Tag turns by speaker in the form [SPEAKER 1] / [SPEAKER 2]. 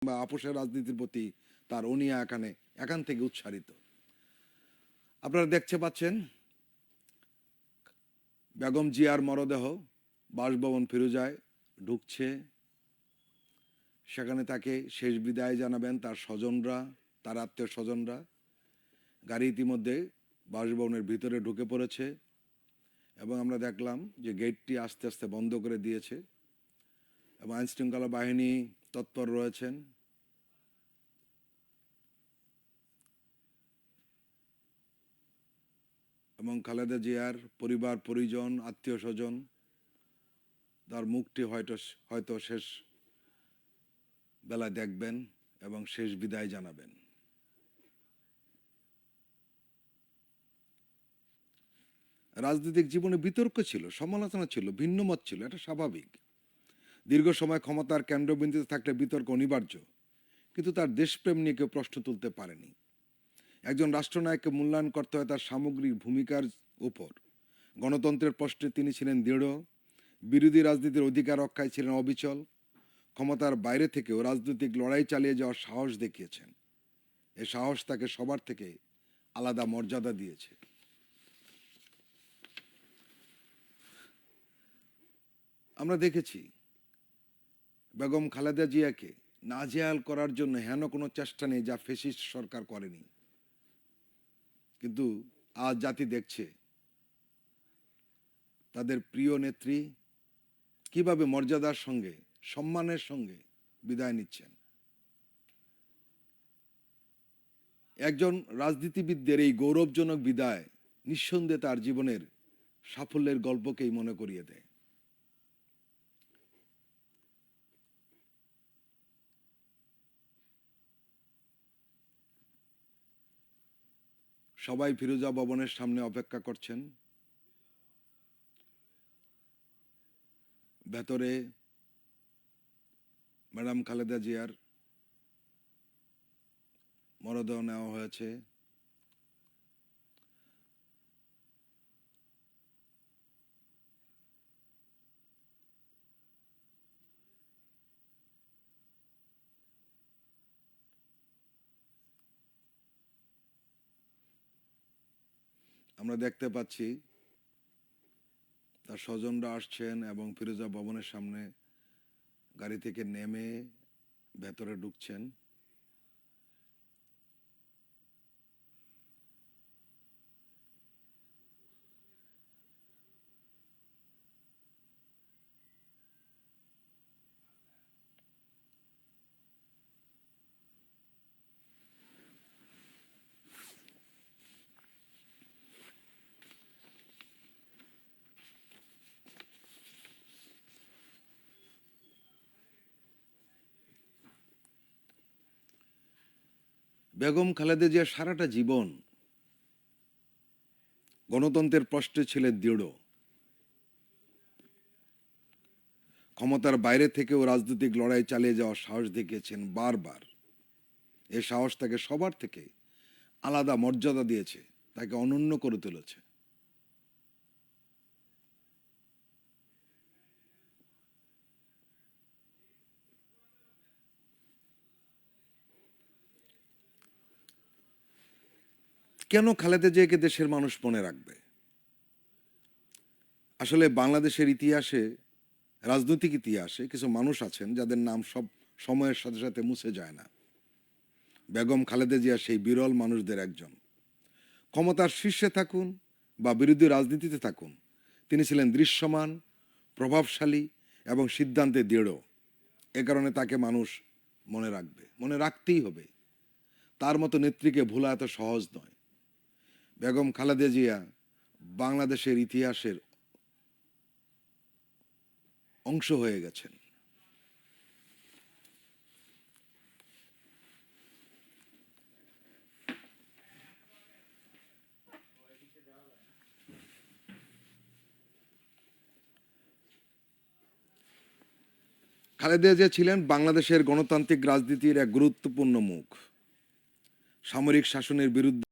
[SPEAKER 1] বা আপোষের রাজনীতির প্রতি তার অনীহা এখান থেকে উচ্চারিত। আপনারা দেখতে পাচ্ছেন বেগম জিয়ার মরদেহ বাসভবন ফিরোজায় ঢুকছে। সেখানে তাকে শেষ বিদায় জানাবেন তার স্বজনরা, তার আত্মীয় স্বজনরা। গাড়ি ইতিমধ্যে বাসভবনের ভিতরে ঢুকে পড়েছে এবং আমরা দেখলাম যে গেটটি আস্তে আস্তে বন্ধ করে দিয়েছে এবং আইনশৃঙ্খলা বাহিনী তৎপর রয়েছেন। এবং খালেদা জিয়ার পরিবার পরিজন, আত্মীয় স্বজন তার মুখটি হয়তো শেষ বেলায় দেখবেন এবং শেষ বিদায় জানাবেন। রাজনৈতিক জীবনে বিতর্ক ছিল, সমালোচনা ছিল, ভিন্নমত ছিল, এটা স্বাভাবিক। দীর্ঘ সময় ক্ষমতার কেন্দ্রবিন্দুতে থাকলে বিতর্ক অনিবার্য, কিন্তু তার দেশপ্রেম নিয়ে কেউ প্রশ্ন তুলতে পারেনি। একজন রাষ্ট্রনায়ককে মূল্যায়ন করতে হয় তার সামগ্রিক ভূমিকার উপর। গণতন্ত্রের প্রশ্নে তিনি ছিলেন দৃঢ়, বিরোধী রাজনীতির অধিকার রক্ষায় ছিলেন অবিচল, ক্ষমতার বাইরে থেকেও রাজনৈতিক লড়াই চালিয়ে যাওয়ার সাহস দেখিয়েছেন। এ সাহস তাকে সবার থেকে আলাদা মর্যাদা দিয়েছে। আমরা দেখেছি বেগম খালেদা জিয়াকে নাজেহাল করার জন্য হেন কোনো চেষ্টা নেই যা ফ্যাসিস্ট সরকার করেনি। কিন্তু আজ জাতি দেখছে তাদের প্রিয় নেত্রী কিভাবে মর্যাদার সঙ্গে, সম্মানের সঙ্গে বিদায় নিচ্ছেন। একজন রাজনীতিবিদদের এই গৌরবজনক বিদায় নিঃসন্দেহে তার জীবনের সাফল্যের গল্পকেই মনে করিয়ে দেয়। সবাই ফিরোজা ভবনের সামনে অপেক্ষা করছেন। ভেতরে ম্যাডাম খালেদা জিয়ার মরদেহ নেওয়া হয়েছে। আমরা দেখতে পাচ্ছি তার স্বজনরা আসছেন এবং ফিরোজা ভবনের সামনে গাড়ি থেকে নেমে ভেতরে ঢুকছেন। বেগম খালেদা জিয়া সারাটা জীবন গণতন্ত্রের প্রশ্নে ছিলেন দৃঢ়। ক্ষমতার বাইরে থেকেও রাজনৈতিক লড়াই চালিয়ে যাওয়ার সাহস দেখিয়েছেন বারবার। এই সাহস তাকে সবার থেকে আলাদা মর্যাদা দিয়েছে, তাকে অনন্য করে তুলেছে। কেন খালেদা জিয়াকে দেশের মানুষ মনে রাখবে? আসলে বাংলাদেশের ইতিহাসে, রাজনৈতিক ইতিহাসে কিছু মানুষ আছেন যাদের নাম সব সময়ের সাথে সাথে মুছে যায় না। বেগম খালেদা জিয়া সেই বিরল মানুষদের একজন। ক্ষমতার শীর্ষে থাকুন বা বিরোধী রাজনীতিতে থাকুন, তিনি ছিলেন দৃশ্যমান, প্রভাবশালী এবং সিদ্ধান্তে দৃঢ়। এ কারণে তাকে মানুষ মনে রাখবে, মনে রাখতেই হবে। তার মতো নেত্রীকে ভোলা এত সহজ নয়। বেগম খালেদা জিয়া বাংলাদেশের ইতিহাসের অংশ হয়ে গেছেন। খালেদা জিয়া ছিলেন বাংলাদেশের গণতান্ত্রিক রাজনীতির এক গুরুত্বপূর্ণ মুখ। সামরিক শাসনের বিরুদ্ধে